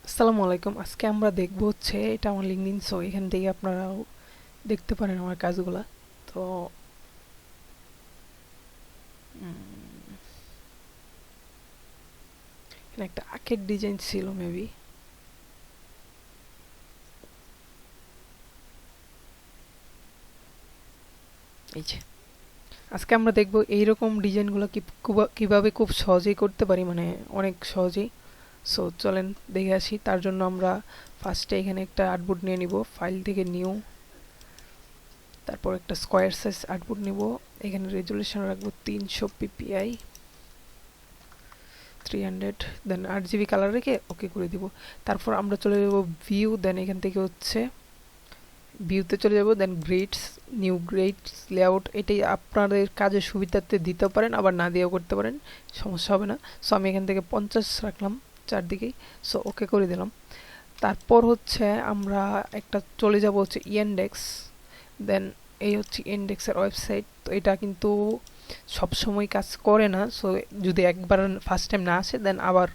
আসসালামু আলাইকুম। আজকে আমরা দেখব হচ্ছে এটা আমার লিঙ্কডইন, সো এখান থেকে আপনারাও দেখতে পারেন আমার কাজগুলা। তো এখানে একটা আর্কেড ডিজাইন ছিল মেবি। এই যে আজকে আমরা দেখব এইরকম ডিজাইনগুলো কিভাবে খুব সহজেই করতে পারি, মানে অনেক সহজেই। সো চলেন দেখে আসি। তার জন্য আমরা ফার্স্টে এখানে একটা আর্টবোর্ড নিয়ে নিব, ফাইল থেকে নিউ, তারপর একটা স্কোয়ার সাইজ আর্টবোর্ড নিব। এখানে রেজুলেশন রাখবো 300 ppi, 300, দেন 8 GB কালার রেখে ওকে করে দিব। তারপর আমরা চলে যাব ভিউ, দেন এখান থেকে হচ্ছে ভিউতে চলে যাব, দেন গ্রিডস, নিউ গ্রিডস লেআউট। এটাই আপনাদের কাজের সুবিধার্থে দিতে পারেন, আবার না দিয়েও করতে পারেন, সমস্যা হবে না। সো আমি এখান থেকে 50 রাখলাম চারদিকেই। সো ওকে করে দিলাম। তারপর হচ্ছে আমরা একটা চলে যাব হচ্ছে ইনডেক্স, দেন এই হচ্ছে ইনডেক্সের ওয়েবসাইট। তো এটা কিন্তু সব সময় কাজ করে না, সো যদি একবার ফার্স্ট টাইম না আসে দেন আবার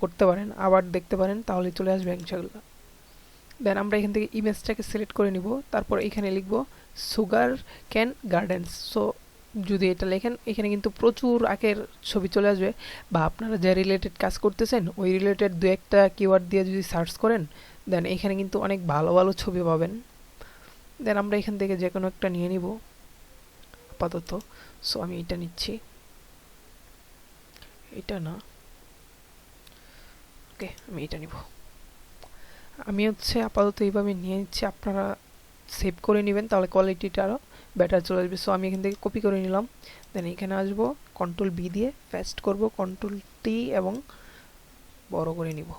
করতে পারেন, আবার দেখতে পারেন, তাহলে চলে আসবে ইনশাআল্লাহ। দেন আমরা এখান থেকে ইমেজটাকে সিলেক্ট করে নিব। তারপর এখানে লিখব সুগার ক্যান গার্ডেন্স। সো যদি এটা লেখেন এখানে কিন্তু প্রচুর আঁকের ছবি চলে আসবে, বা আপনারা যে রিলেটেড কাজ করতেছেন ওই রিলেটেড দু একটা কিওয়ার্ড দিয়ে যদি সার্চ করেন দেন এখানে কিন্তু অনেক ভালো ভালো ছবি পাবেন। দেন আমরা এখান থেকে যে কোনো একটা নিয়ে নিব আপাতত। সো আমি এটা নিচ্ছি, এটা না, ওকে আমি এটা নিব। আমি হচ্ছে আপাতত এইভাবে নিয়ে নিচ্ছি, আপনারা সেভ করে নেবেন, তাহলে কোয়ালিটিটা আরও বেটার চলে আসবে। সো আমি এখান থেকে কপি করে নিলাম, দেন এখানে আসবো, কন্ট্রোল-V দিয়ে পেস্ট করব, কন্ট্রোল-T এবং বড় করে নিব।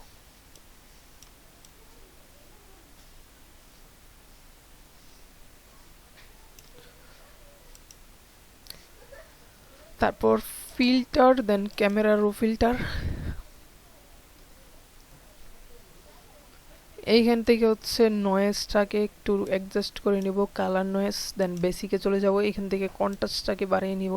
তারপর ফিল্টার, দেন ক্যামেরা রো ফিল্টার। এইখান থেকে হচ্ছে নয়েজটাকে একটু অ্যাডজাস্ট করে নিব, কালার নয়েজ। দেন বেসিকে চলে যাব, এখান থেকে কন্ট্রাস্টটাকে বাড়িয়ে নিব।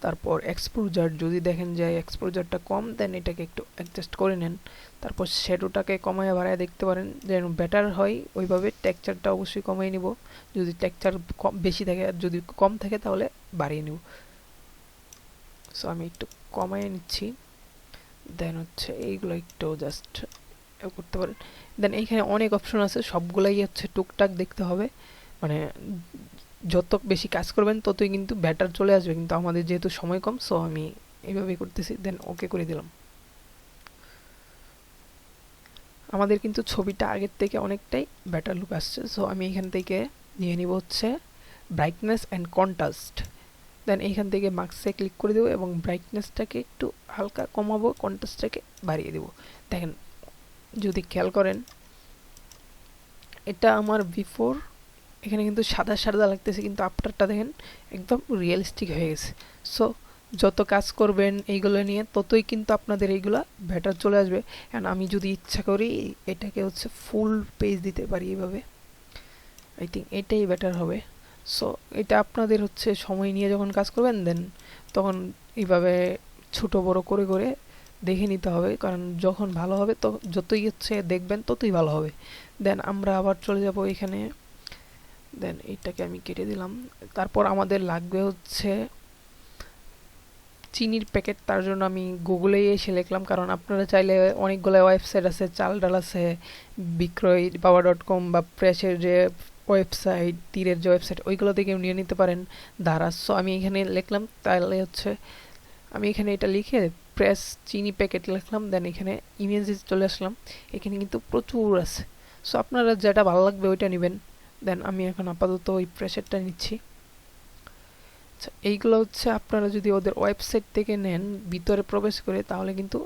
তারপর এক্সপোজার, যদি দেখেন যে এক্সপোজারটা কম দেন এটাকে একটু অ্যাডজাস্ট করে নেন। তারপর শ্যাডোটাকে কমায় বাড়ায় দেখতে পারেন যেন বেটার হয়, ওইভাবে টেক্সচারটা অবশ্যই কমাই নিব। যদি টেক্সচার বেশি থাকে আর যদি কম থাকে তাহলে বাড়িয়ে নিব। সো আমি একটু কমায় নিচ্ছি। দেন হচ্ছে এইগুলো একটু জাস্ট করতে পারেন। দেন এইখানে অনেক অপশন আছে, সবগুলাই হচ্ছে টুকটাক দেখতে হবে, মানে যত বেশি কাজ করবেন ততই কিন্তু ব্যাটার চলে আসবে, কিন্তু আমাদের যেহেতু সময় কম সো আমি এইভাবেই করতেছি। দেন ওকে করে দিলাম। আমাদের কিন্তু ছবিটা আগের থেকে অনেকটাই বেটার লুক আসছে। সো আমি এখান থেকে নিয়ে নিব হচ্ছে ব্রাইটনেস অ্যান্ড কন্ট্রাস্ট। দেন এইখান থেকে মার্কসে ক্লিক করে দেবো এবং ব্রাইটনেসটাকে একটু হালকা কমাবো, কন্ট্রাস্টটাকে বাড়িয়ে দেবো। দেখেন যদি খেয়াল করেন এটা আমার বিফোর, এখানে কিন্তু সাদা সাদা লাগতেছে, কিন্তু আফটারটা দেখেন একদম রিয়েলিস্টিক হয়ে গেছে। সো যত কাজ করবেন এইগুলো নিয়ে ততই কিন্তু আপনাদের এইগুলা বেটার চলে আসবে। অ্যান্ড আমি যদি ইচ্ছা করি এটাকে হচ্ছে ফুল পেজ দিতে পারি এইভাবে, আই থিঙ্ক এটাই বেটার হবে। সো এটা আপনাদের হচ্ছে সময় নিয়ে যখন কাজ করবেন দেন তখন এইভাবে ছোট বড় করে করে দেখে নিতে হবে, কারণ যখন ভালো হবে তো যতই হচ্ছে দেখবেন ততই ভালো হবে। দেন আমরা আবার চলে যাব এখানে, দেন এইটাকে আমি কেটে দিলাম। তারপর আমাদের লাগবে হচ্ছে চিনির প্যাকেট। তার জন্য আমি গুগলেই এসে লিখলাম, কারণ আপনারা চাইলে অনেকগুলো ওয়েবসাইট আছে, চাল ডাল আছে, বিক্রয় বাবা .com বা প্রেসের যে ওয়েবসাইট, তীরের যে ওয়েবসাইট, ওইগুলো থেকে নিয়ে নিতে পারেন ধারা। সো আমি এখানে লিখলাম, তাহলে হচ্ছে আমি এখানে এটা লিখে প্রেস চিনি প্যাকেট লিখলাম, দেন এখানে ইমেজে চলে আসলাম। এখানে কিন্তু প্রচুর আছে, সো আপনারা যেটা ভালো লাগবে ওইটা নেবেন। দেন আমি এখন আপাতত ওই প্রেসারটা নিচ্ছি। আচ্ছা, এইগুলো হচ্ছে আপনারা যদি ওদের ওয়েবসাইট থেকে নেন ভিতরে প্রবেশ করে তাহলে কিন্তু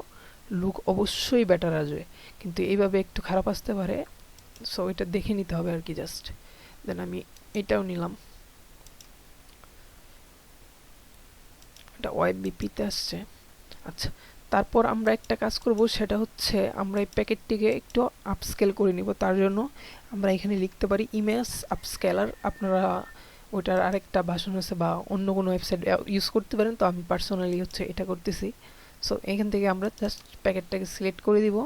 লুক অবশ্যই বেটার আসবে, কিন্তু এইভাবে একটু খারাপ আসতে পারে। সো এটা দেখে নিতে হবে আর কি জাস্ট। দেন আমি এটাও নিলাম, এটা ওয়েব বিপিতে আসছে। আচ্ছা, তারপর আমরা একটা কাজ করব, সেটা হচ্ছে আমরা এই প্যাকেটটিকে একটু আপস্কেল করে নিব। তার জন্য আমরা এখানে লিখতে পারি ইমেজ আপস্কেলার। আপনারা ওটার আরেকটা ভাষণ আছে বা অন্য কোনো ওয়েবসাইট ইউজ করতে পারেন, তো আমি পার্সোনালি হচ্ছে এটা করতেছি। সো এখান থেকে আমরা জাস্ট প্যাকেটটাকে সিলেক্ট করে দিব,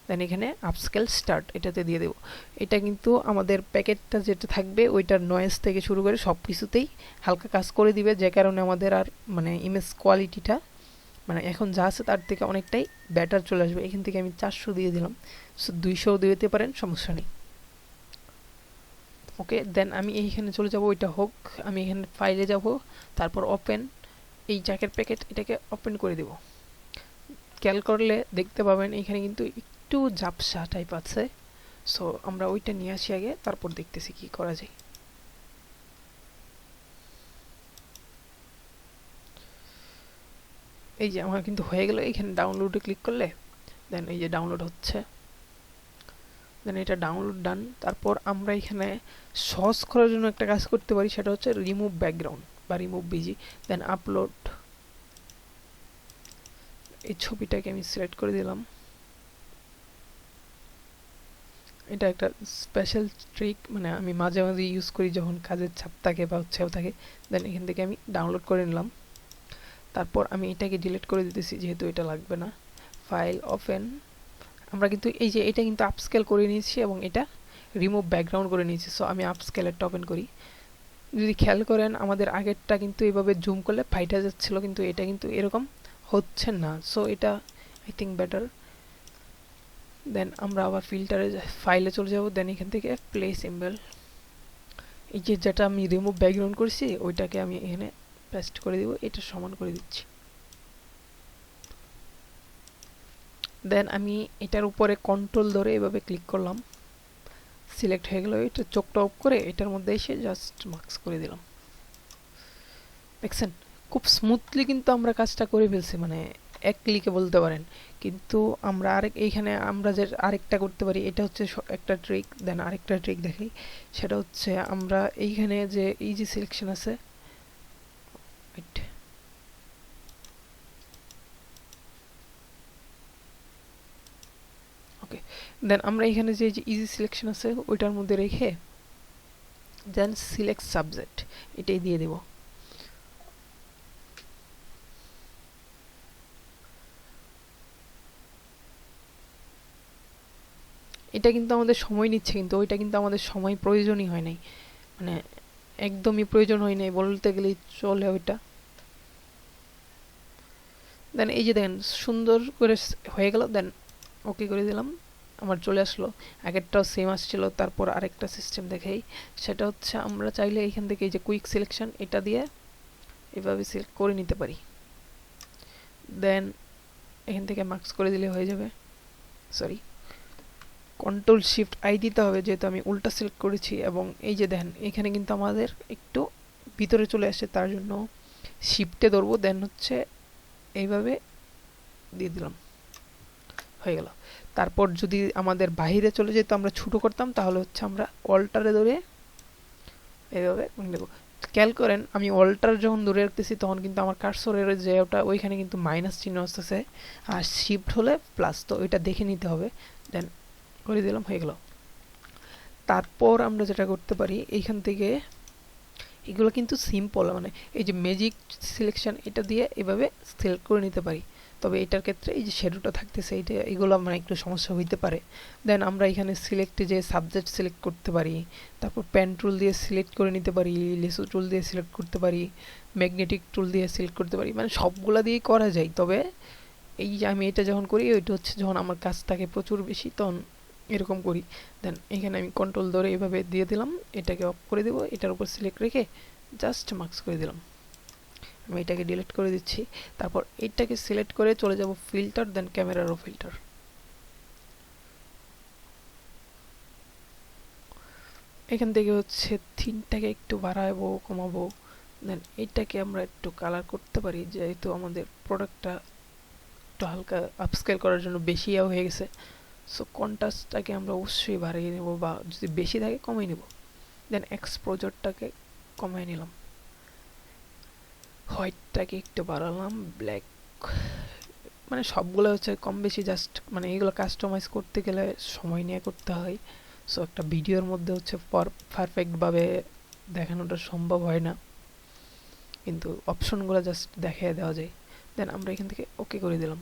দেন এখানে আপস্কেল স্টার্ট এটাতে দিয়ে দেবো। এটা কিন্তু আমাদের প্যাকেটটা যেটা থাকবে ওইটার নয়েজ থেকে শুরু করে সব কিছুতেই হালকা কাজ করে দিবে, যে কারণে আমাদের আর মানে ইমেজ কোয়ালিটিটা মানে এখন যা আছে তার থেকে অনেকটাই বেটার চলে আসবে। এখান থেকে আমি 400 দিয়ে দিলাম, সো 200 দিতে পারেন, সমস্যা নেই। ওকে, দেন আমি এইখানে চলে যাব, ওইটা হোক, আমি এখানে ফাইলে যাব, তারপর ওপেন, এই জ্যাকের প্যাকেট এটাকে ওপেন করে দেব। খেয়াল করলে দেখতে পাবেন এখানে কিন্তু একটু ঝাপসা টাইপ আছে, সো আমরা ওইটা নিয়ে আসি আগে, তারপর দেখতেছি কি করা যায়। এই যে আমার কিন্তু হয়ে গেল, এখানে ডাউনলোডে ক্লিক করলে দেন এই যে ডাউনলোড হচ্ছে, দেন এটা ডাউনলোড ডান। তারপর আমরা এখানে সহজ করার জন্য একটা কাজ করতে পারি, সেটা হচ্ছে রিমুভ ব্যাকগ্রাউন্ড বা রিমুভ বিজি, দেন আপলোড। এই ছবিটাকে আমি সিলেক্ট করে দিলাম। এটা একটা স্পেশাল ট্রিক, মানে আমি মাঝে মাঝে ইউজ করি যখন কাজের চাপ থাকে বা উৎসাহ থাকে। দেন এখান থেকে আমি ডাউনলোড করে নিলাম। তারপর আমি এটাকে ডিলিট করে দিতেছি যেহেতু এটা লাগবে না। ফাইল ওপেন, আমরা কিন্তু এই যে এটা কিন্তু আপস্কেল করে নিয়েছি এবং এটা রিমুভ ব্যাকগ্রাউন্ড করে নিয়েছি, সো আমি আপস্কেলেরটা ওপেন করি। যদি খেয়াল করেন আমাদের আগেরটা কিন্তু এইভাবে জুম করলে ফাইটা যাচ্ছিল, কিন্তু এটা কিন্তু এরকম হচ্ছে না, সো এটা আই থিঙ্ক বেটার। দেন আমরা আবার ফিল্টারে ফাইলে চলে যাব, দেন এখান থেকে প্লে সিম্বল, এই যে যেটা আমি রিমুভ ব্যাকগ্রাউন্ড করছি ওইটাকে আমি এখানে পেস্ট করে দিব, এটা সমান করে দিচ্ছি। দেন আমি এটার উপরে কন্ট্রোল ধরে এভাবে ক্লিক করলাম, সিলেক্ট হয়ে গেল। এটা চোখটা অফ করে এটার মধ্যে এসে জাস্ট মার্কস করে দিলাম। দেখছেন খুব স্মুথলি কিন্তু আমরা কাজটা করে ফেলছি, মানে এক ক্লিকে বলতে পারেন। কিন্তু আমরা এইখানে আমরা যে আরেকটা করতে পারি, এটা হচ্ছে একটা ট্রিক। দেন আরেকটা ট্রিক দেখাই, সেটা হচ্ছে আমরা এইখানে যে ইজি সিলেকশন আছে, ওকে, দেন আমরা এখানে যে ইজি সিলেকশন আছে ওইটার মধ্যে রেখে দেন সিলেক্ট সাবজেক্ট এটাই দিয়ে দেব। এটা কিন্তু আমাদের সময় নিচ্ছে, কিন্তু ওইটা কিন্তু আমাদের সময় প্রয়োজনই হয় নাই, মানে একদমই প্রয়োজন হয় নাই বলতে গেলেই চলে ওইটা। দেন এই যে দেখেন সুন্দর করে হয়ে গেল, দেন ওকে করে দিলাম, আমার চলে আসলো। আগেরটাও সেম আসছিল। তারপর আরেকটা সিস্টেম দেখাই, সেটা হচ্ছে আমরা চাইলে এখান থেকে এই যে কুইক সিলেকশন এটা দিয়ে এভাবে সিলেক্ট করে নিতে পারি, দেন এখান থেকে মার্কস করে দিলে হয়ে যাবে। সরি, কন্ট্রোল শিফট আই দিতে হবে যেহেতু আমি উল্টা সিলেক্ট করেছি। এবং এই যে দেখেন এখানে কিন্তু আমাদের একটু ভিতরে চলে আসে, তার জন্য শিফটে ধরবো, দেন হচ্ছে এইভাবে দিয়ে দিলাম, হয়ে গেল। তারপর যদি আমাদের বাইরে চলে যেত, আমরা ছোটো করতাম, তাহলে হচ্ছে আমরা অল্টারে ধরে এইভাবে দেবো। খেয়াল করেন আমি অল্টার যখন ধরে রাখতেছি তখন কিন্তু আমার কার্সরের যে ওটা ওইখানে কিন্তু মাইনাস চিহ্ন আসতেছে, আর শিফট হলে প্লাস, তো ওইটা দেখে নিতে হবে। দেন করে দিলাম, হয়ে গেল। তারপর আমরা যেটা করতে পারি এইখান থেকে, এগুলো কিন্তু সিম্পল, মানে এই যে ম্যাজিক সিলেকশন এটা দিয়ে এভাবে সিলেক্ট করে নিতে পারি, তবে এটার ক্ষেত্রে এই যে শ্যাডোটা থাকতেছে এইটা এগুলো মানে একটু সমস্যা হইতে পারে। দেন আমরা এখানে সিলেক্টে যে সাবজেক্ট সিলেক্ট করতে পারি, তারপর পেন টুল দিয়ে সিলেক্ট করে নিতে পারি, লেসো টুল দিয়ে সিলেক্ট করতে পারি, ম্যাগনেটিক টুল দিয়ে সিলেক্ট করতে পারি, মানে সবগুলা দিয়েই করা যায়। তবে এই যে আমি এটা যখন করি ওইটা হচ্ছে যখন আমার কাজ থাকে প্রচুর বেশি তখন এরকম করি। দেন এখানে আমি কন্ট্রোল ধরে এভাবে দিয়ে দিলাম, এটাকে অফ করে দেবো, এটার উপর সিলেক্ট রেখে জাস্ট মার্কস করে দিলাম। আমি এটাকে ডিলিট করে দিচ্ছি। তারপর এইটাকে সিলেক্ট করে চলে যাব ফিল্টার, দেন ক্যামেরারও ফিল্টার। এখান থেকে হচ্ছে থিনটাকে একটু বাড়াবো কমাবো, দেন এইটাকে আমরা একটু কালার করতে পারি, যেহেতু আমাদের প্রোডাক্টটা একটু হালকা আপস্কেল করার জন্য বেশি হয়ে গেছে, সো কন্ট্রাস্টটাকে আমরা অবশ্যই বাড়িয়ে নেব, বা যদি বেশি থাকে কমিয়ে নেব। দেন এক্সপোজারটাকে কমিয়ে নিলাম, হোয়াইটটাকে একটু বাড়ালাম, ব্ল্যাক, মানে সবগুলো হচ্ছে কম বেশি জাস্ট, মানে এগুলো কাস্টমাইজ করতে গেলে সময় নিয়ে করতে হয়, সো একটা ভিডিওর মধ্যে হচ্ছে পারফেক্টভাবে দেখানোটা সম্ভব হয় না, কিন্তু অপশনগুলো জাস্ট দেখিয়ে দেওয়া যায়। দেন আমরা এখান থেকে ওকে করে দিলাম।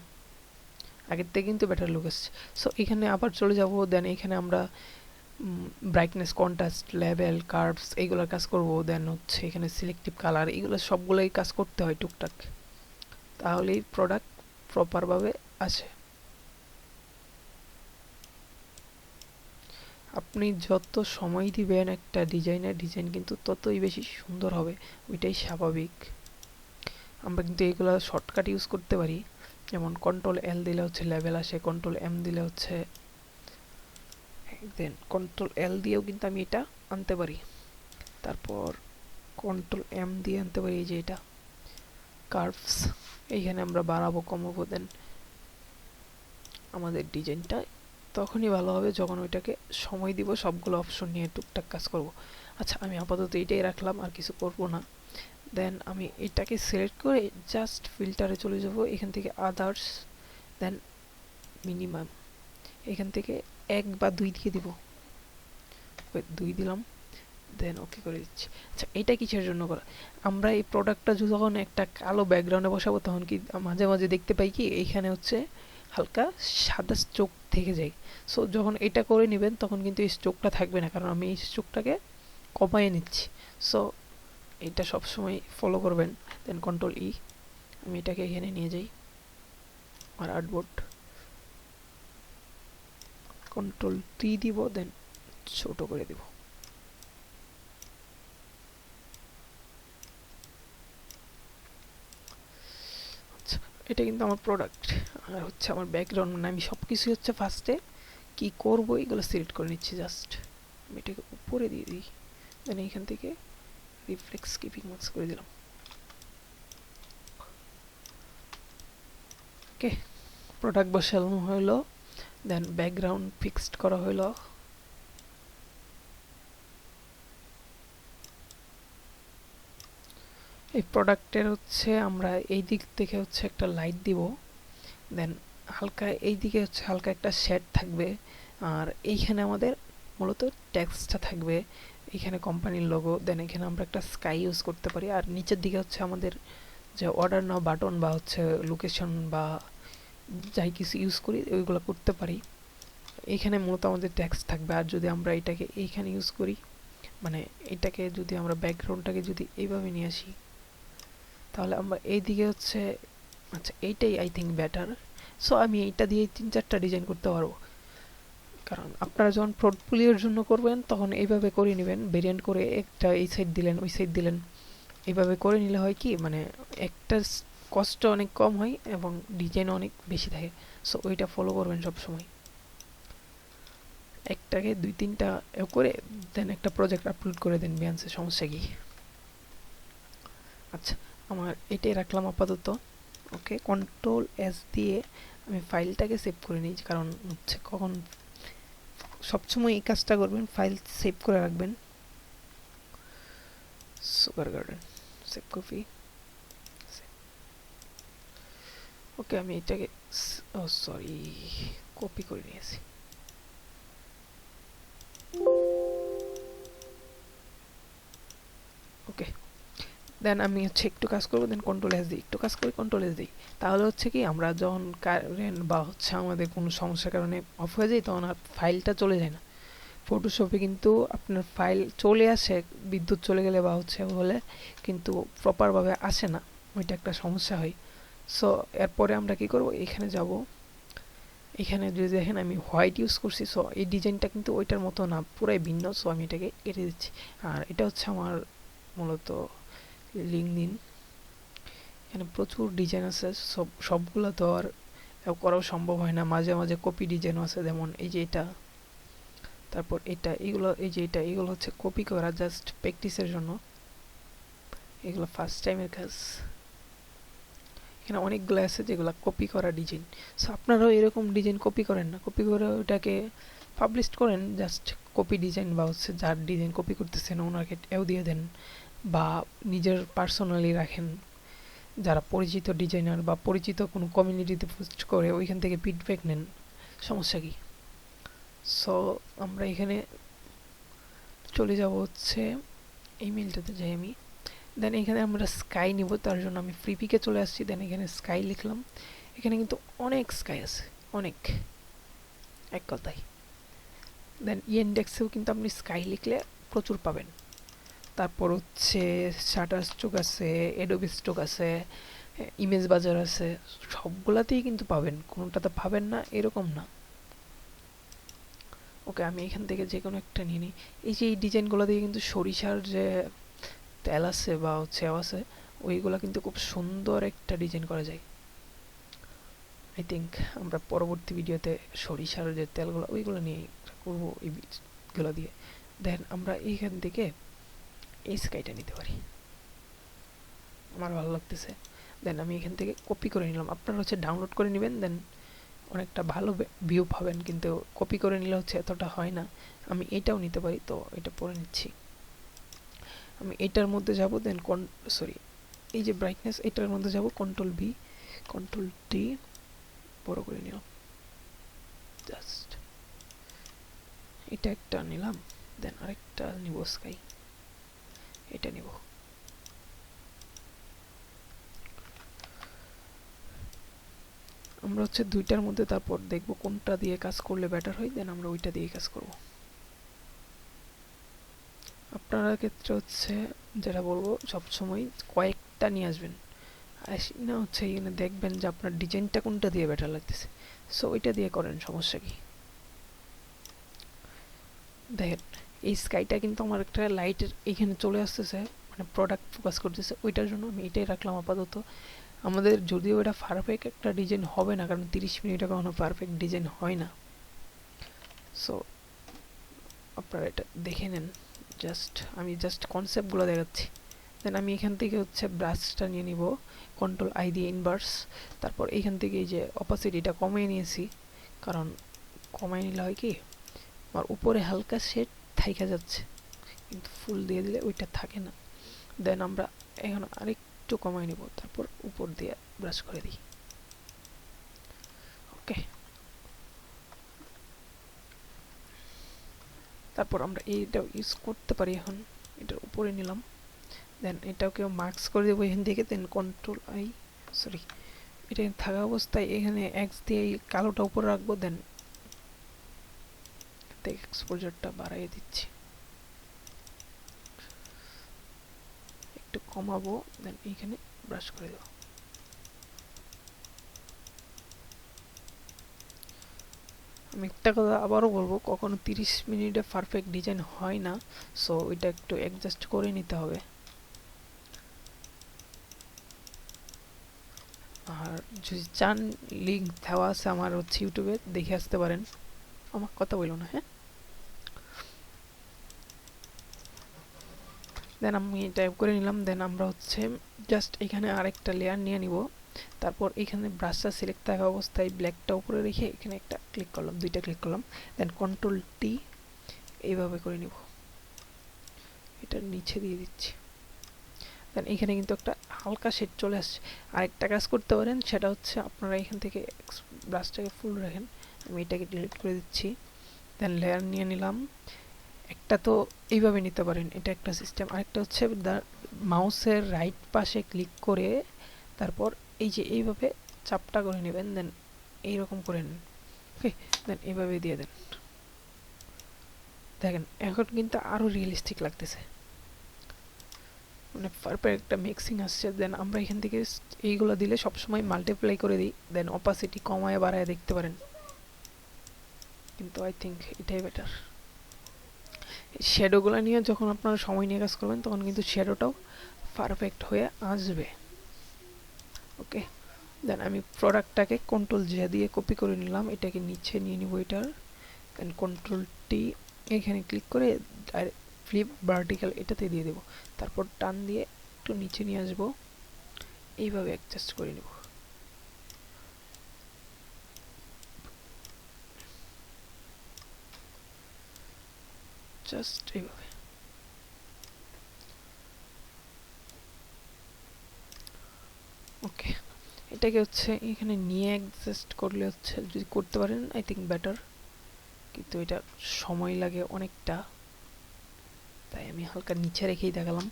আগের থেকে কিন্তু বেটার লুক আসছে। সো এখানে আবার চলে যাব, দেন এখানে আমরা ব্রাইটনেস, কন্ট্রাস্ট, লেভেল, কার্ভস এইগুলোর কাজ করব। দেন হচ্ছে এখানে সিলেক্টিভ কালার, এগুলো সবগুলোই কাজ করতে হয় টুকটাক, তাহলেই প্রোডাক্ট প্রপারভাবে আসে। আপনি যত সময় দিবেন একটা ডিজাইন কিন্তু ততই বেশি সুন্দর হবে, ওইটাই স্বাভাবিক। আমরা কিন্তু এইগুলো শর্টকাট ইউজ করতে পারি, যেমন কন্ট্রোল এল দিলে হচ্ছে লেভেল আসে, কন্ট্রোল এম দিলে হচ্ছে, দেন কন্ট্রোল এল দিয়েও কিন্তু আমি এটা আনতে পারি। তারপর কন্ট্রোল এম দিয়ে আনতে পারি এই যে এটা কার্ভস, এইখানে আমরা বাড়াবো কমাবো, দেন আমাদের ডিজাইনটা তখনই ভালো হবে যখন ওইটাকে সময় দিব, সবগুলো অপশন নিয়ে টুকটাক কাজ করব। আচ্ছা, আমি আপাতত এইটাই রাখলাম, আর কিছু করব না। দেন আমি এটাকে সিলেক্ট করে জাস্ট ফিল্টারে চলে যাব, এখান থেকে আদার্স, দেন মিনিমাম, এখান থেকে 1 বা 2 দিয়ে দিব, 2 দিলাম, দেন ওকে করে দিচ্ছি। আচ্ছা, এটা কিসের জন্য করা? আমরা এই প্রোডাক্টটা যখন একটা কালো ব্যাকগ্রাউন্ডে বসাবো তখন কি মাঝে মাঝে দেখতে পাই কি এইখানে হচ্ছে হালকা সাদা স্ট্রোক থেকে যায়। সো যখন এটা করে নেবেন তখন কিন্তু এই স্ট্রোকটা থাকবে না, কারণ আমি এই স্ট্রোকটাকে কমায় নিচ্ছি। সো এটা সবসময় ফলো করবেন। দেন কন্ট্রোল ই, আমি এটাকে এখানে নিয়ে যাই, আর আর্টবোর্ড কন্ট্রোল টি দিব, দেন ছোট করে দিব। এটা কিন্তু আমার প্রোডাক্ট, আর হচ্ছে আমার ব্যাকগ্রাউন্ড, মানে আমি সব কিছুই হচ্ছে ফার্স্টে কি করবো এগুলো সিলেক্ট করে নিচ্ছি। জাস্ট আমি এটাকে উপরে দিয়ে দিই, দেন এইখান থেকে রিফ্লেক্স কিপিং মার্কস করে দিলাম। ওকে, প্রোডাক্ট বসানো হলো, দেন ব্যাকগ্রাউন্ড ফিক্সড করা হলো। এই প্রোডাক্টের হচ্ছে আমরা এই দিক থেকে হচ্ছে একটা লাইট দিব, দেন হালকা এই দিকে হচ্ছে হালকা একটা শেড থাকবে, আর এইখানে আমাদের মূলত টেক্সটটা থাকবে, এখানে কোম্পানির লোগো, দেন এখানে আমরা একটা স্কাই ইউজ করতে পারি, আর নিচের দিকে হচ্ছে আমাদের যে অর্ডার নাও বাটন বা হচ্ছে লোকেশন বা যাই কিছু ইউজ করি ওইগুলো করতে পারি। এইখানে মূলত আমাদের টেক্সট থাকবে। আর যদি আমরা এটাকে এইখানে ইউজ করি, মানে এটাকে যদি আমরা ব্যাকগ্রাউন্ডটাকে যদি এইভাবে নিয়ে আসি, তাহলে আমরা এইদিকে হচ্ছে, আচ্ছা এইটাই আই থিঙ্ক বেটার। সো আমি এইটা দিয়ে 3-4টা ডিজাইন করতে পারবো, কারণ আপনারা যখন পোর্টফোলিওর জন্য করবেন তখন এইভাবে করে নেবেন, ভেরিয়েন্ট করে একটা এই সাইড দিলেন ওই সাইড দিলেন, এইভাবে করে নিলে হয় কি মানে একটা কষ্ট অনেক কম হয় এবং ডিজাইন অনেক বেশি থাকে। সো ওইটা ফলো করবেন সব সময়, একটাকে 2-3টা করে দেন একটা প্রজেক্ট আপলোড করে দেন বিয়ান্সে, সমস্যা কি? আচ্ছা, আমার এটাই রাখলাম আপাতত। ওকে, কন্ট্রোল এস দিয়ে আমি ফাইলটাকে সেভ করে নিই, কারণ হচ্ছে কখন সবসময় এই কাজটা করবেন, ফাইল সেভ করে রাখবেন। সুগার গার্ডেন সেভ কপি, ওকে আমি এটাকে সরি কপি করে নিয়েছি। ওকে, দেন আমি হচ্ছে একটু কাজ করবো, দেন কন্ট্রোল এস দিই, একটু কাজ করি কন্ট্রোল এস দিই, তাহলে হচ্ছে কি আমরা যখন কারেন্ট বা হচ্ছে আমাদের কোনো সমস্যার কারণে অফ হয়ে যায় তখন আর ফাইলটা চলে যায় না। ফটোশপে কিন্তু আপনার ফাইল চলে আসে বিদ্যুৎ চলে গেলে বা হচ্ছে হলে, কিন্তু প্রপারভাবে আসে না, ওইটা একটা সমস্যা হয়। সো এরপরে আমরা কি করব, এখানে যাব, এখানে যদি দেখেন আমি হোয়াইট ইউজ করছি, সো এই ডিজাইনটা কিন্তু ওইটার মতো না, পুরাই ভিন্ন। সো আমি এটাকে কেটে দিচ্ছি। আর এটা হচ্ছে আমার মূলত লিঙ্কডইন, এখানে প্রচুর ডিজাইন আছে, সবগুলো তো আর করাও সম্ভব হয় না, মাঝে মাঝে কপি ডিজাইনও আছে, যেমন এই যে এটা, তারপর এটা, এগুলো এই যে এটা, এগুলো হচ্ছে কপি করা জাস্ট প্র্যাকটিসের জন্য, এগুলো ফার্স্ট টাইমের কাজ। এখানে অনেকগুলো আছে যেগুলো কপি করা ডিজাইন। সো আপনারাও এরকম ডিজাইন কপি করেন না, কপি করে ওটাকে পাবলিশ করেন, জাস্ট কপি ডিজাইন বা হচ্ছে যার ডিজাইন কপি করতেছেন ওনাকে এও দিয়ে দেন, বা নিজের পার্সোনালি রাখেন, যারা পরিচিত ডিজাইনার বা পরিচিত কোনো কমিউনিটিতে পোস্ট করে ওইখান থেকে ফিডব্যাক নেন, সমস্যা কি? সো আমরা এখানে চলে যাব হচ্ছে ইমেলটাতে যাই আমি, দেন এখানে আমরা স্কাই নিব, তার জন্য আমি ফ্রিপিকে চলে আসছি, দেন এখানে স্কাই লিখলাম। এখানে কিন্তু অনেক স্কাই আছে, অনেক, এক কথায়। দেন ইন্ডেক্সেও কিন্তু আপনি স্কাই লিখলে প্রচুর পাবেন। তারপর হচ্ছে শাটার স্ট্রোক আছে, অ্যাডোবি স্ট্রোক আছে, ইমেজ বাজার আছে, সবগুলাতেই কিন্তু পাবেন, কোনোটাতে পাবেন না এরকম না। ওকে, আমি এখান থেকে যে কোনো একটা নিয়ে নিই। এই যে এই ডিজাইনগুলো দিয়ে কিন্তু সরিষার যে তেল আছে বা হচ্ছে আছে, ওইগুলা কিন্তু খুব সুন্দর একটা ডিজাইন করা যায়। আই থিঙ্ক আমরা পরবর্তী ভিডিওতে সরিষার যে তেলগুলো ওইগুলো নিয়ে করবো, এইগুলো দিয়ে। দেন আমরা এইখান থেকে এই স্কাইটা নিতে পারি, আমার ভালো লাগতেছে। দেন আমি এখান থেকে কপি করে নিলাম, আপনারা হচ্ছে ডাউনলোড করে নেবেন, দেন অনেকটা ভালো ভিউ পাবেন, কিন্তু কপি করে নিলে হচ্ছে এতটা হয় না। আমি এটাও নিতে পারি, তো এটা পরে নিচ্ছি। আমি এটার মধ্যে যাব, দেন সরি এই যে ব্রাইটনেস, এটার মধ্যে যাব, কন্ট্রোল ভি কন্ট্রোল টি বড় করে নিলাম, জাস্ট এটা একটা নিলাম। দেন আরেকটা নিব, স্কাই, এটা নিব। আমরা হচ্ছে দুইটার মধ্যে তারপর দেখব কোনটা দিয়ে কাজ করলে বেটার হয়, দেন আমরা ওইটা দিয়ে কাজ করব। আপনারা ক্ষেত্রে হচ্ছে যেটা বলবো, সবসময় কয়েকটা নিয়ে আসবেন, আসি না হচ্ছে এখানে দেখবেন যে আপনার ডিজাইনটা কোনটা দিয়ে বেটার লাগতেছে, সো ওইটা দিয়ে করেন, সমস্যা কি। দেখেন এই স্কাইটা কিন্তু আমার একটা লাইটের এখানে চলে আসতেছে, মানে প্রোডাক্ট ফোকাস করতেছে, ওইটার জন্য আমি এটাই রাখলাম আপাতত। আমাদের যদিও এটা পারফেক্ট একটা ডিজাইন হবে না, কারণ 30 মিনিটে কখনো পারফেক্ট ডিজাইন হয় না, সো আপনারা এটা দেখে নেন। আমি জাস্ট কনসেপ্টগুলো দেখাচ্ছি। দেন আমি এখান থেকে হচ্ছে ব্রাশটা নিয়ে নিব, কন্ট্রোল আই দিয়ে ইনভার্স। তারপর এইখান থেকে এই যে অপাসিটিটা কমিয়ে নিয়েছি, কারণ কমাই নিলে হয় কি আমার উপরে হালকা শেড থাইকা যাচ্ছে, কিন্তু ফুল দিয়ে দিলে ওইটা থাকে না। দেন আমরা এখন আরেকটু কমাই নিব, তারপর উপর দিয়ে ব্রাশ করে দিই। ওকে, তারপর আমরা এইটাও ইউজ করতে পারি, এখন এটার উপরে নিলাম, দেন এটাকেও মার্কস করে দেবো এখান থেকে। দেন কন্ট্রোল আই, সরি এটা থাকা অবস্থায় এখানে এক্স দিয়ে এই কালোটা উপরে রাখবো, দেন এক্সপোজারটা বাড়াই দিচ্ছি, একটু কমাবো, দেন এইখানে ব্রাশ করে দেবো। আমি একটা কথা আবারও বলবো, কখনো 30 মিনিটে পারফেক্ট ডিজাইন হয় না, সো এটা একটু অ্যাডজাস্ট করে নিতে হবে। আর যদি চান, লিঙ্ক দেওয়া আছে আমার হচ্ছে ইউটিউবে, দেখে আসতে পারেন। আমার কথা বললো না, হ্যাঁ। দেন আমি টাইপ করে নিলাম, দেন আমরা হচ্ছে জাস্ট এখানে আরেকটা লেয়ার নিয়ে নিব। তারপর এখানে ব্রাশটা সিলেক্ট থাকা অবস্থায় ব্ল্যাকটা উপরে রেখে এখানে একটা ক্লিক করলাম, দুইটা ক্লিক করলাম, দেন কন্ট্রোল টি এইভাবে করে নিব, এটা নিচে দিয়ে দিচ্ছি। দেন এখানে কিন্তু একটা হালকা শেড চলে আসছে। আরেকটা কাজ করতে পারেন, সেটা হচ্ছে আপনারা এখান থেকে ব্রাশটাকে ফুল রাখেন, আমি এটাকে ডিলিট করে দিচ্ছি। দেন লেয়ার নিয়ে নিলাম, একটা তো এইভাবে নিতে পারেন, এটা একটা সিস্টেম। আরেকটা হচ্ছে মাউসের রাইট পাশে ক্লিক করে তারপর এই যে এইভাবে চাপটা করে নেবেন, দেন এইরকম করে নেন। ওকে, দেন এইভাবে দিয়ে দেন। দেখেন এখন কিন্তু আরও রিয়েলিস্টিক লাগতেছে, মানে পারফেক্ট একটা মিক্সিং আসছে। দেন আমরা এখান থেকে এইগুলো দিলে সবসময় মাল্টিপ্লাই করে দিই, দেন অপাসিটি কমায় বাড়ায় দেখতে পারেন, কিন্তু আই থিঙ্ক এটাই বেটার। শ্যাডোগুলো নিয়ে যখন আপনারা সময় নিয়ে কাজ করবেন, তখন কিন্তু শ্যাডোটাও পারফেক্ট হয়ে আসবে। ওকে, দেন আমি প্রোডাক্টটাকে কন্ট্রোল জে দিয়ে কপি করে নিলাম, এটাকে নিচে নিয়ে নিব এটার, দেন কন্ট্রোল টি এখানে ক্লিক করে ফ্লিপ ভার্টিক্যাল এটাতে দিয়ে দেবো, তারপর টান দিয়ে একটু নিচে নিয়ে আসবো, এইভাবে অ্যাডজাস্ট করে নেব। জাস্ট এইভাবে। ওকে, এটাকে হচ্ছে এখানে নিয়ে অ্যাডজাস্ট করলে হচ্ছে, যদি করতে পারেন আই থিঙ্ক বেটার, কিন্তু এটা সময় লাগে অনেকটা, তাই আমি হালকা নিচে রেখেই দেখালাম।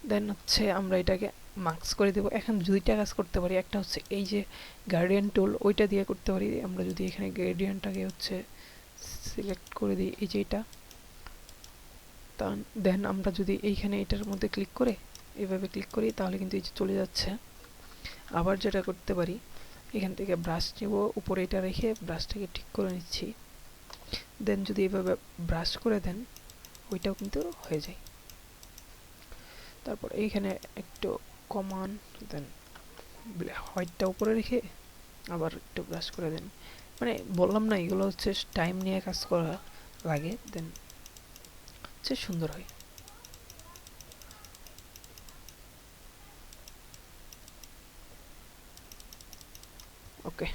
দেন হচ্ছে আমরা এটাকে মার্কস করে দেব। এখন দুইটা কাজ করতে পারি, একটা হচ্ছে এই যে গার্ডিয়ান টুল ওইটা দিয়ে করতে পারি। আমরা যদি এখানে গ্রেডিয়েন্টটাকে হচ্ছে সিলেক্ট করে দিই এই যে এটা, দেন আমরা যদি এইখানে এটার মধ্যে ক্লিক করে এইভাবে ক্লিক করি তাহলে কিন্তু এই যে চলে যাচ্ছে। আবার যেটা করতে পারি, এখান থেকে ব্রাশ নেব, উপরে এটা রেখে ব্রাশটাকে ঠিক করে নিচ্ছি, দেন যদি এইভাবে ব্রাশ করে দেন ওইটাও কিন্তু হয়ে যায়। তারপর এইখানে একটু কমান, দেন হোয়াইটটা উপরে রেখে আবার একটু ব্রাশ করে দেন। মানে বললাম না এগুলো হচ্ছে টাইম নিয়ে কাজ করা লাগে, দেন হচ্ছে সুন্দর হয়। ওকে,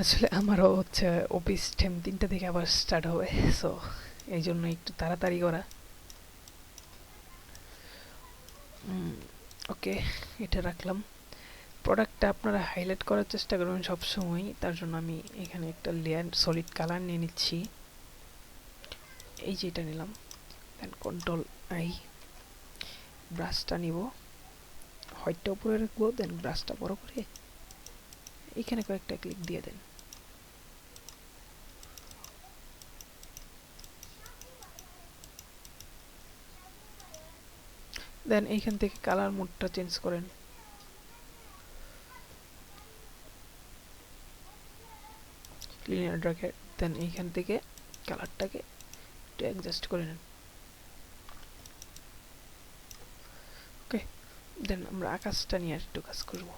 আসলে আমারও হচ্ছে অফিস টাইম 3টা থেকে আবার স্টার্ট হবে, সো এই জন্য একটু তাড়াতাড়ি করা। ওকে, এটা রাখলাম। প্রোডাক্টটা আপনারা হাইলাইট করার চেষ্টা করবেন সবসময়, তার জন্য আমি এখানে একটা লেয়ার সলিড কালার নিয়ে নিচ্ছি, এই যে এটা নিলাম, দেন কন্ট্রোল আই, ব্রাশটা নিব, হোয়াইটটা উপরে রাখবো, দেন ব্রাশটা বড় করে এখানে কয়েকটা ক্লিক দিয়ে দেন। দেন এইখান থেকে কালার মোডটা চেঞ্জ করেন, লিনিয়ার ড্র্যাগে, দেন এইখান থেকে কালারটাকে একটু অ্যাডজাস্ট করে নেন। ওকে, দেন আমরা আকাশটা নিয়ে একটু কাজ করব।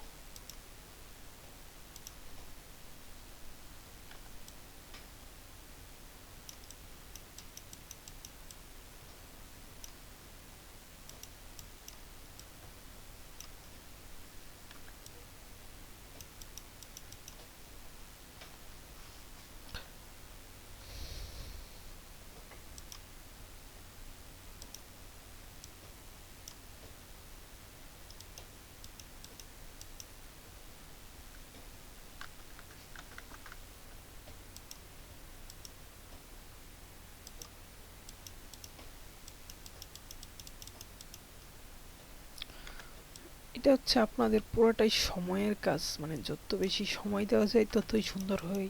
এটা হচ্ছে আপনাদের পুরোটাই সময়ের কাজ, মানে যত বেশি সময় দেওয়া যায় ততই সুন্দর হয়,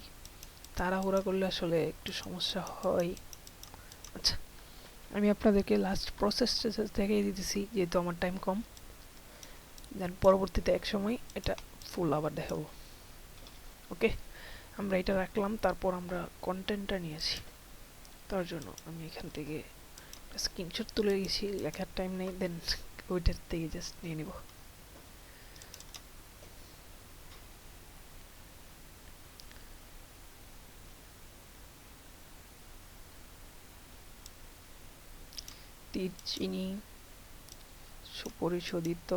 তাড়াহুড়া করলে আসলে একটু সমস্যা হয়। আচ্ছা, আমি আপনাদেরকে লাস্ট প্রসেসটা দেখিয়ে দিতেছি যেহেতু আমার টাইম কম, দেন পরবর্তীতে এক সময় এটা ফুল আবার দেখাবো। ওকে, আমরা এটা রাখলাম, তারপর আমরা কন্টেন্টটা নিয়েছি, তার জন্য আমি এখান থেকে স্ক্রিনশট তুলে গেছি, লেখার টাইম নেই, দেন ওইটার থেকে জাস্ট নিয়ে নিব। তীর চিনি সুপরিশোধিত,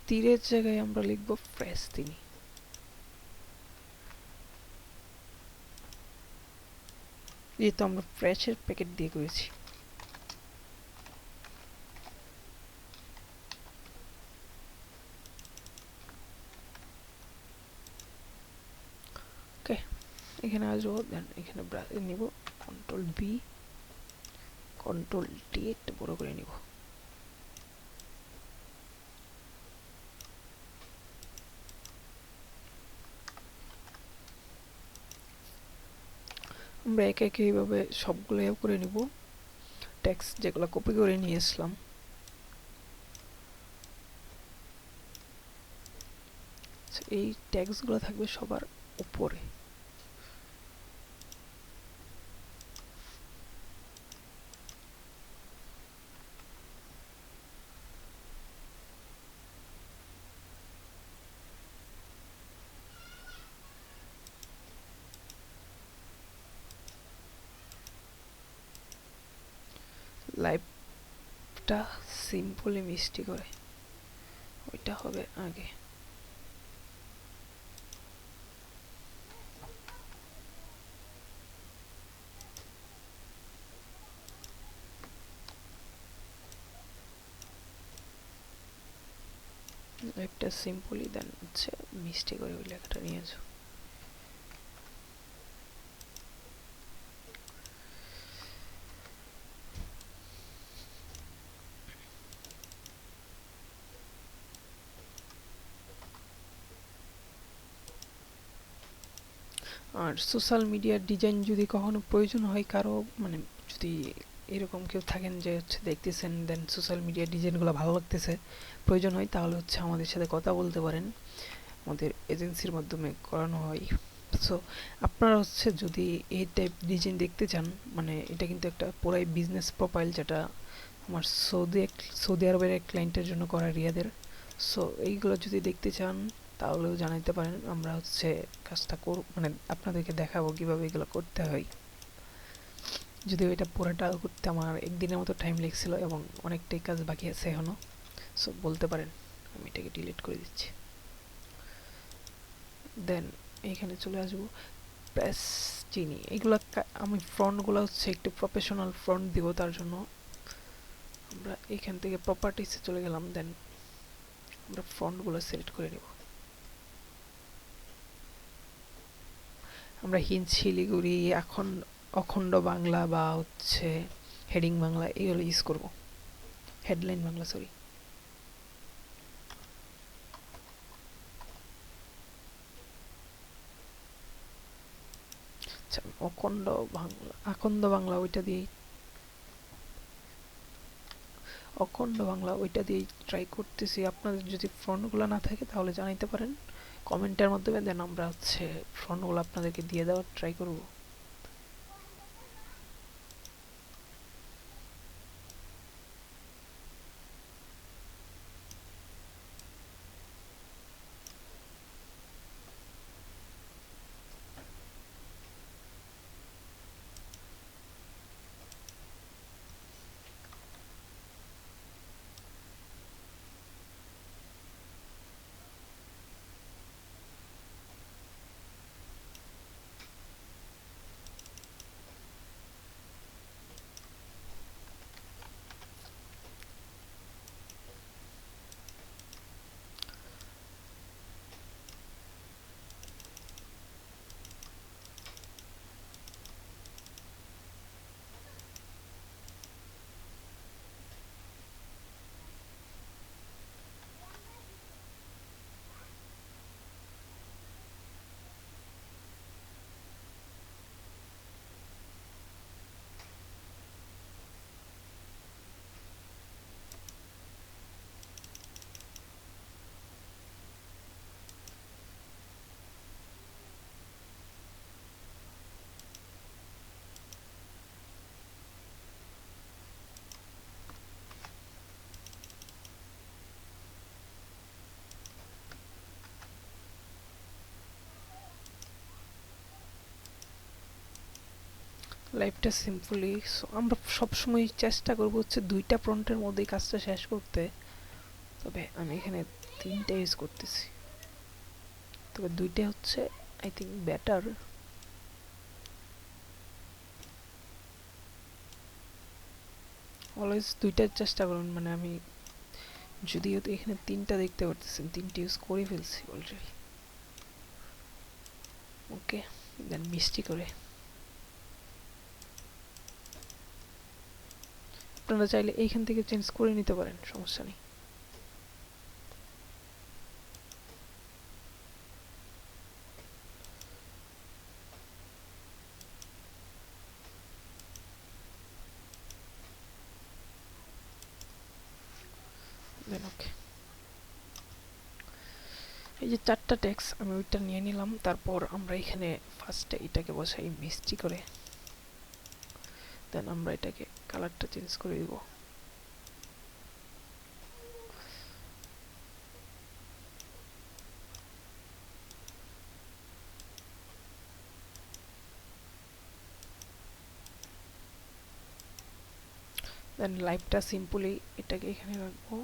তীরের জায়গায় আমরা লিখব ফ্রেশ তিনি, যেহেতু আমরা ফ্রেশের প্যাকেট দিয়ে করেছি। ওকে, এখানে আসবো, দেন এখানে ব্রাশে নিব, কন্ট্রোল বি, কন্ট্রোল টি, একটু বড় করে নিব। আমরা একে একে এইভাবে সবগুলো করে নিব, টেক্সট যেগুলো কপি করে নিয়ে আসলাম। এই ট্যাক্সগুলো থাকবে সবার উপরে। লাইফটা সিম্পলি মিষ্টি করে, ওইটা হবে আগে। লাইফটা সিম্পলি, দেন হচ্ছে মিষ্টি করে ওই লেখাটা নিয়ে আসো। আর সোশ্যাল মিডিয়ার ডিজাইন যদি কখনো প্রয়োজন হয় কারো, মানে যদি এরকম কেউ থাকেন যে হচ্ছে দেখতেছেন দেন সোশ্যাল মিডিয়ার ডিজাইনগুলো ভালো লাগতেছে, প্রয়োজন হয়, তাহলে হচ্ছে আমাদের সাথে কথা বলতে পারেন, আমাদের এজেন্সির মাধ্যমে করানো হয়। সো আপনারা হচ্ছে যদি এই টাইপ ডিজাইন দেখতে চান, মানে এটা কিন্তু একটা পুরাই বিজনেস প্রোফাইল, যেটা আমার সৌদি আরবের এক ক্লায়েন্টের জন্য করা, রিয়াদের। সো এইগুলো যদি দেখতে চান তাহলেও জানাইতে পারেন, আমরা হচ্ছে কাজটা মানে আপনাদেরকে দেখাবো কিভাবে এগুলো করতে হয়। যদিও এটা পুরোটা করতে আমার একদিনের মতো টাইম লেগেছিল এবং অনেকটাই কাজ বাকি আছে এখনো। সো বলতে পারেন, আমি এটাকে ডিলিট করে দিচ্ছি। দেন এইখানে চলে আসবো প্রেস চিনি, এইগুলো আমি ফ্রন্টগুলো হচ্ছে একটু প্রফেশনাল ফ্রন্ট দিব, তার জন্য আমরা এখান থেকে প্রপার্টিসে চলে গেলাম। দেন আমরা ফন্টগুলো সিলেক্ট করে নেব। আমরা হিন্দ শিলিগুড়ি, এখন অখণ্ড বাংলা বা হচ্ছে হেডিং বাংলা এগুলো ইউজ করব, হেডলাইন বাংলা সরি। আচ্ছা, অখণ্ড বাংলা ওইটা দিয়েই, অখণ্ড বাংলা ওইটা দিয়েই ট্রাই করতেছি। আপনাদের যদি ফ্রন্টগুলো না থাকে তাহলে জানাইতে পারেন কমেন্টের মাধ্যমে, দেন আমরা হচ্ছে ফ্রন্টগুলো আপনাদেরকে দিয়ে দেওয়ার ট্রাই করব। লাইফটা সিম্পলি, আমরা সবসময় চেষ্টা করবো হচ্ছে দুইটা ফ্রন্টের মধ্যেই কাজটা শেষ করতে, তবে আমি এখানে তিনটা ইউজ করতেছি, তবে দুইটা হচ্ছে আই থিঙ্ক বেটার। অলওয়েজ দুইটার চেষ্টা করুন, মানে আমি যদিও তো এখানে তিনটা দেখতে পারতেছেন, তিনটা ইউজ করে ফেলছি অলরেডি। ওকে, দেন মিষ্টি করে আপনারা চাইলে এইখান থেকে চেঞ্জ করে নিতে পারেন, সমস্যা নেই। দেন ওকে, এই যে চারটা ট্যাক্স আমি ওইটা নিয়ে নিলাম। তারপর আমরা এখানে ফার্স্টে এটাকে বসাই মিষ্টি করে, দেন আমরা এটাকে কালারটা চেঞ্জ করে দিব। দেন লাইফটা সিম্পলি এটাকে এখানে রাখবো।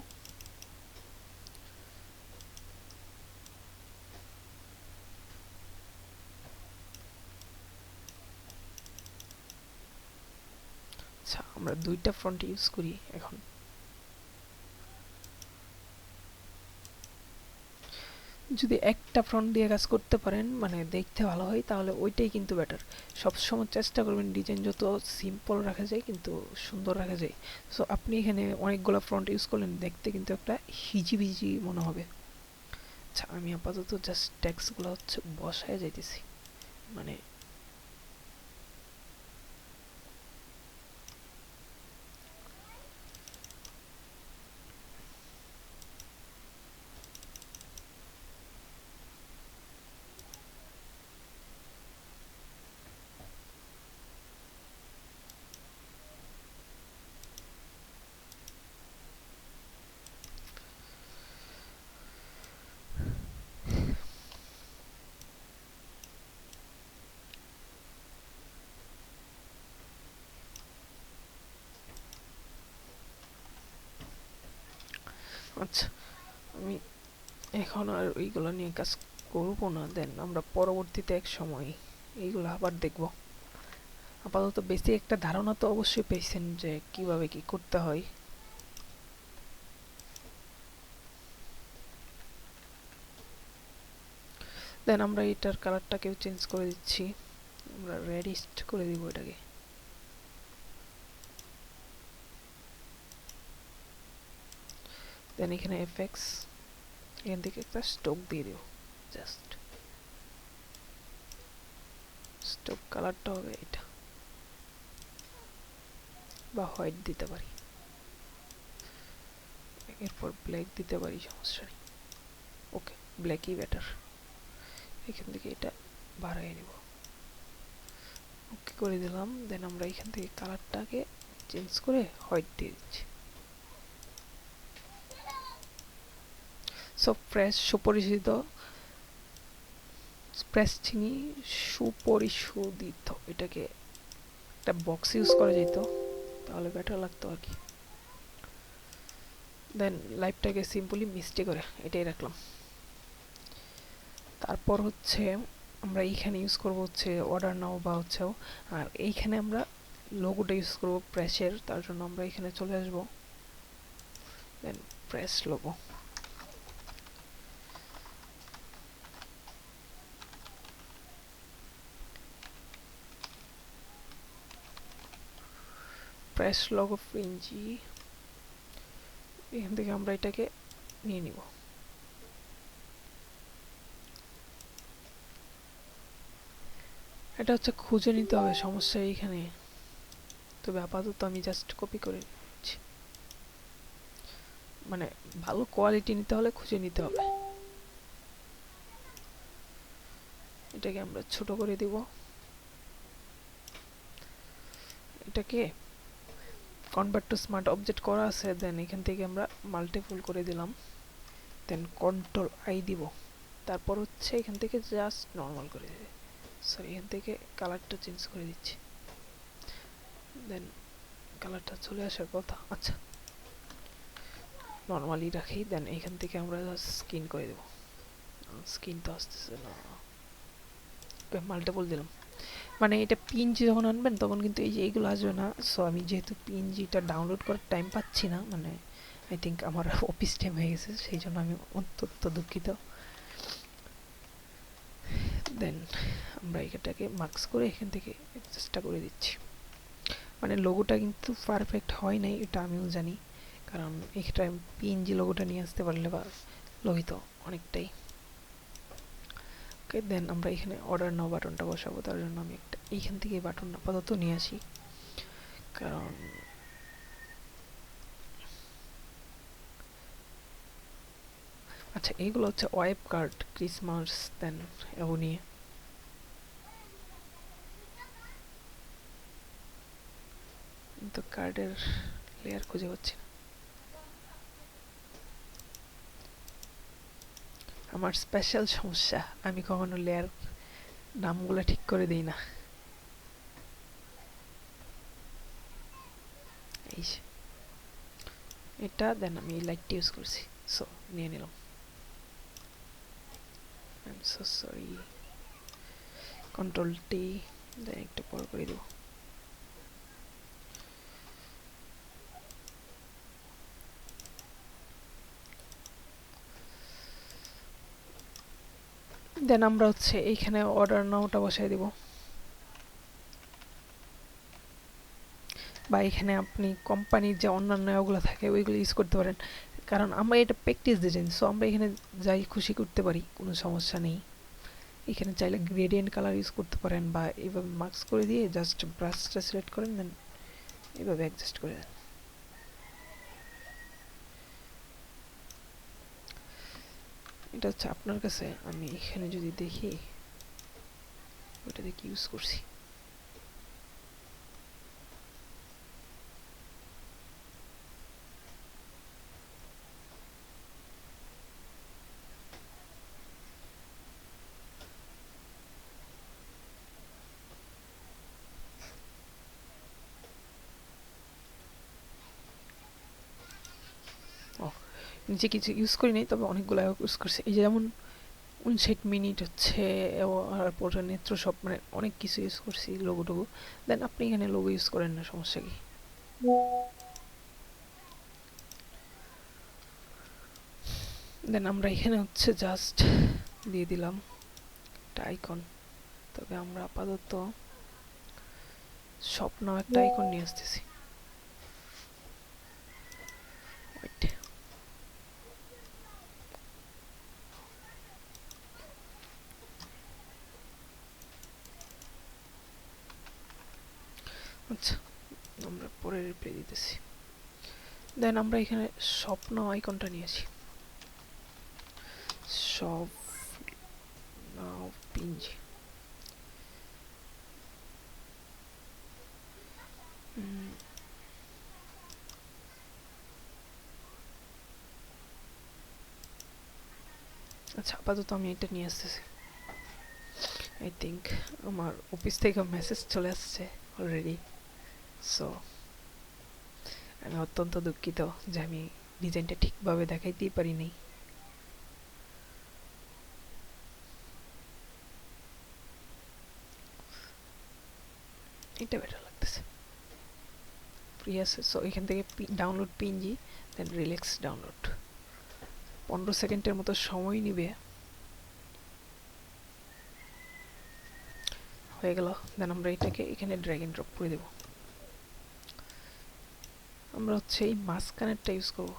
আচ্ছা, আমরা দুইটা ফ্রন্ট ইউজ করি এখন। যদি একটা ফ্রন্ট দিয়ে কাজ করতে পারেন, মানে দেখতে ভালো হয়, তাহলে ওইটাই কিন্তু বেটার। সবসময় চেষ্টা করবেন ডিজাইন যত সিম্পল রাখা যায় কিন্তু সুন্দর রাখা যায়। সো আপনি এখানে অনেকগুলো ফ্রন্ট ইউজ করলেন, দেখতে কিন্তু একটা হিজিবিজি মনে হবে। আচ্ছা, আমি আপাতত জাস্ট ট্যাক্সগুলো হচ্ছে বসায় যাইতেছি, মানে আচ্ছা, আমি এখন আর ওইগুলো নিয়ে কাজ করবো না। দেন আমরা পরবর্তীতে এক সময় এইগুলো আবার দেখব। আপাতত বেশি একটা ধারণা তো অবশ্যই পেয়েছেন যে কিভাবে কি করতে হয়। দেন আমরা এটার কালারটাকেও চেঞ্জ করে দিচ্ছি, আমরা রেডিস্ট করে দিব এটাকে। দেন এখানে এফএক্স, এখান থেকে একটা স্টোক দিয়ে দিব, জাস্ট স্টোক কালারটা হবে এটা, বা হোয়াইট দিতে পারি, এরপর ব্ল্যাক দিতে পারি, সমস্যা নেই। ওকে, ব্ল্যাকই বেটার। এখান থেকে এটা বাড়াই নিব, ওকে করে দিলাম। দেন আমরা এখান থেকে কালারটাকে চেঞ্জ করে হোয়াইট দিয়ে দিচ্ছি। সো ফ্রেশ সুপরিচিত, ফ্রেশ চিনি সুপরিশোধিত, এটাকে একটা বক্স ইউজ করা যেত তাহলে বেটার লাগতো আর কি। দেন লাইফটাকে সিম্পলি মিষ্টি করে এটাই রাখলাম। তারপর হচ্ছে আমরা এইখানে ইউজ করব হচ্ছে অর্ডার নাও বা হচ্ছে, আর এইখানে আমরা লোগোটা ইউজ করব প্রেসের, তার জন্য আমরা এখানে চলে আসব, then press logo. Press logo ফ্রিঞ্জি, এখান থেকে আমরা এটাকে নিয়ে নিব। এটা হচ্ছে খুঁজে নিতে হবে, সমস্যা এইখানে। তবে আপাতত আমি জাস্ট কপি করে নিচ্ছি, মানে ভালো কোয়ালিটি নিতে হলে খুঁজে নিতে হবে। এটাকে আমরা ছোট করে দিব, এটাকে কনভার্ট টু স্মার্ট অবজেক্ট করা আছে। দেন এখান থেকে আমরা মাল্টিপল করে দিলাম, দেন কন্ট্রোল আই দিব। তারপর হচ্ছে এখান থেকে জাস্ট নর্মাল করে দিবে, সরি এখান থেকে কালারটা চেঞ্জ করে দিচ্ছি। দেন কালারটা চলে আসার কথা, আচ্ছা নর্মালি রাখি। দেন এখান থেকে আমরা জাস্ট স্কিন করে দেব, স্কিন তো আসতেছে না, মাল্টিপল দিলাম। মানে এটা পিএনজি যখন আনবেন তখন কিন্তু এই যে এইগুলো আসবে না। সো আমি যেহেতু পিএনজিটা ডাউনলোড করার টাইম পাচ্ছি না, মানে আই থিঙ্ক আমার অফিস টাইম হয়ে গেছে, সেই জন্য আমি অত্যন্ত দুঃখিত। দেন আমরা এটাকে মার্কস করে এখান থেকে চেষ্টা করে দিচ্ছি। মানে লোগোটা কিন্তু পারফেক্ট হয় নাই, এটা আমিও জানি, কারণ এখানে পিএনজি লোগোটা নিয়ে আসতে পারলে বা লোহিত অনেকটাই। ওকে, দেন আমরা এখানে অর্ডার নাও বাটনটা বসাবো, তার জন্য আমি একটা এইখান থেকে বাটন আপাতত নিয়ে আসি, কারণ আচ্ছা এইগুলো হচ্ছে ওয়েব কার্ড, ক্রিসমাস দেন এও নিয়ে। কিন্তু কার্ডের লেয়ার খুঁজে পাচ্ছি না, আমার স্পেশাল সমস্যা, আমি কখনো লেয়ার নামগুলো ঠিক করে দিই না। এই এটা দেন আমি এই লাইটটা ইউজ করছি, সো নিয়ে নিলাম। I am so sorry, control T, then একটু বড় করে দেব। দেন আমরা হচ্ছে এইখানে অর্ডার নাওটা বসাই দিব, বা এখানে আপনি কোম্পানির যে অন্যান্য ওগুলো থাকে ওইগুলো ইউজ করতে পারেন, কারণ আমরা এটা প্র্যাকটিস ডিজাইন, সো আমরা এখানে যাই খুশি করতে পারি, কোনো সমস্যা নেই। এখানে চাইলে গ্রেডিয়েন্ট কালার ইউজ করতে পারেন, বা এইভাবে মার্কস করে দিয়ে জাস্ট ব্রাশটা সিলেক্ট করেন, দেন এইভাবে অ্যাডজাস্ট করে দেন। এটা হচ্ছে আপনার কাছে। আমি এখানে যদি দেখি ওইটা দেখি ইউজ করছি। নিচে কিছু ইউজ করি নাই, তবে অনেকগুলো ইউজ করছি। এই যে যেমন 59 মিনিট হচ্ছে, আর পরে নেত্র সব, মানে অনেক কিছু ইউজ করছি লোগো টোগো। দেন আপনি এখানে লোগো ইউজ করেন না, সমস্যা কি। দেন আমরা এখানে হচ্ছে জাস্ট দিয়ে দিলাম একটা আইকন। তবে আমরা আপাতত স্বপ্ন একটা আইকন নিয়ে আসতেছি। আচ্ছা, আমরা পরে রিপ্লাই দিতেছি। দেন আমরা এখানে স্বপ্ন আইকনটা নিয়েছি, স্বপ্ন পিঞ্জি। আচ্ছা, আপাতত আমি এটা নিয়ে আসতেছি। আই থিঙ্ক আমার অফিস থেকে মেসেজ চলে আসছে অলরেডি। সো আমি অত্যন্ত দুঃখিত যে আমি ডিজাইনটা ঠিকভাবে দেখাইতেই পারিনি। এটা বেটার লাগতেছে, ফ্রি আছে। সো এখান থেকে ডাউনলোড পিএনজি, দেন রিল্যাক্স ডাউনলোড। 15 সেকেন্ডের মতো সময় নিবে। হয়ে গেল। দেন আমরা এটাকে এখানে ড্র্যাগ এন্ড ড্রপ করে দেব। আমরা হচ্ছে এই মাঝখানেরটা ইউজ করব।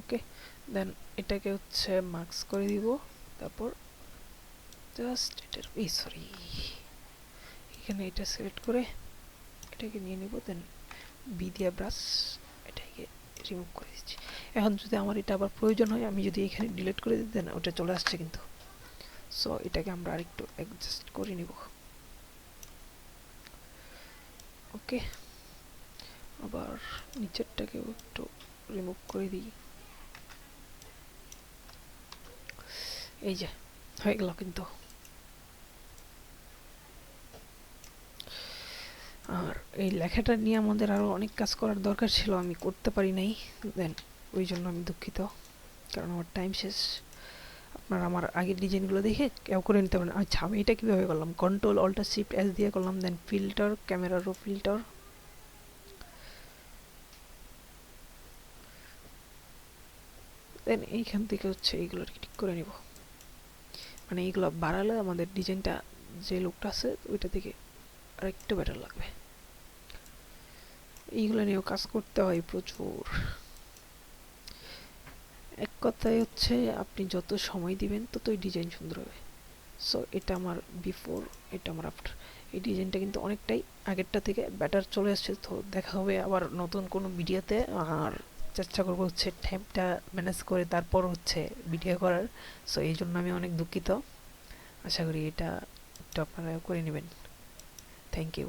ওকে, দেন এটাকে হচ্ছে মার্কস করে দিব। তারপর জাস্ট এটার সরি, এখানে এটা সিলেক্ট করে এটাকে নিয়ে নিব। দেন বি দিয়ে ব্রাশ এটাকে রিমুভ করে দিচ্ছি। এখন যদি আমার এটা আবার প্রয়োজন হয়, আমি যদি এখানে ডিলিট করে দিই, দেন ওটা চলে আসছে কিন্তু। সো এটাকে আমরা আরেকটু অ্যাডজাস্ট করে নিব। ওকে, আবার নিচেরটাকেও একটু রিমুভ করে দিই। এই যে হয়ে গেল কিন্তু। আর এই লেখাটা নিয়ে আমাদের আরও অনেক কাজ করার দরকার ছিল, আমি করতে পারি নাই। দেন ওই জন্য আমি দুঃখিত, কারণ আমার টাইম শেষ। আপনারা আমার আগের ডিজাইনগুলো দেখে কেউ করে নিতে পারেন। আচ্ছা, আমি এটা কীভাবে করলাম, কন্ট্রোল অল্টার শিফট এস দিয়ে করলাম। দেন ফিল্টার, ক্যামেরা রো ফিল্টার, দেন এইখান থেকে হচ্ছে এইগুলো ঠিক করে নিব। মানে এইগুলো বাড়ালে আমাদের ডিজাইনটা যে লুকটা আছে ওইটা থেকে আরেকটু বেটার লাগবে। এইগুলো নিয়েও কাজ করতে হয় প্রচুর। এক কথায় হচ্ছে আপনি যত সময় দিবেন ততই ডিজাইন সুন্দর হবে। সো এটা আমার বিফোর, এটা আমার আফটার। এই ডিজাইনটা কিন্তু অনেকটাই আগেরটা থেকে বেটার চলে আসছে। তো দেখা হবে আবার নতুন কোনো ভিডিওতে। আর চেষ্টা করবো হচ্ছে টাইমটা ম্যানেজ করে তারপর হচ্ছে ভিডিও করার। সো এই জন্য আমি অনেক দুঃখিত। আশা করি এটা একটু আপনারা করে নেবেন। Thank you.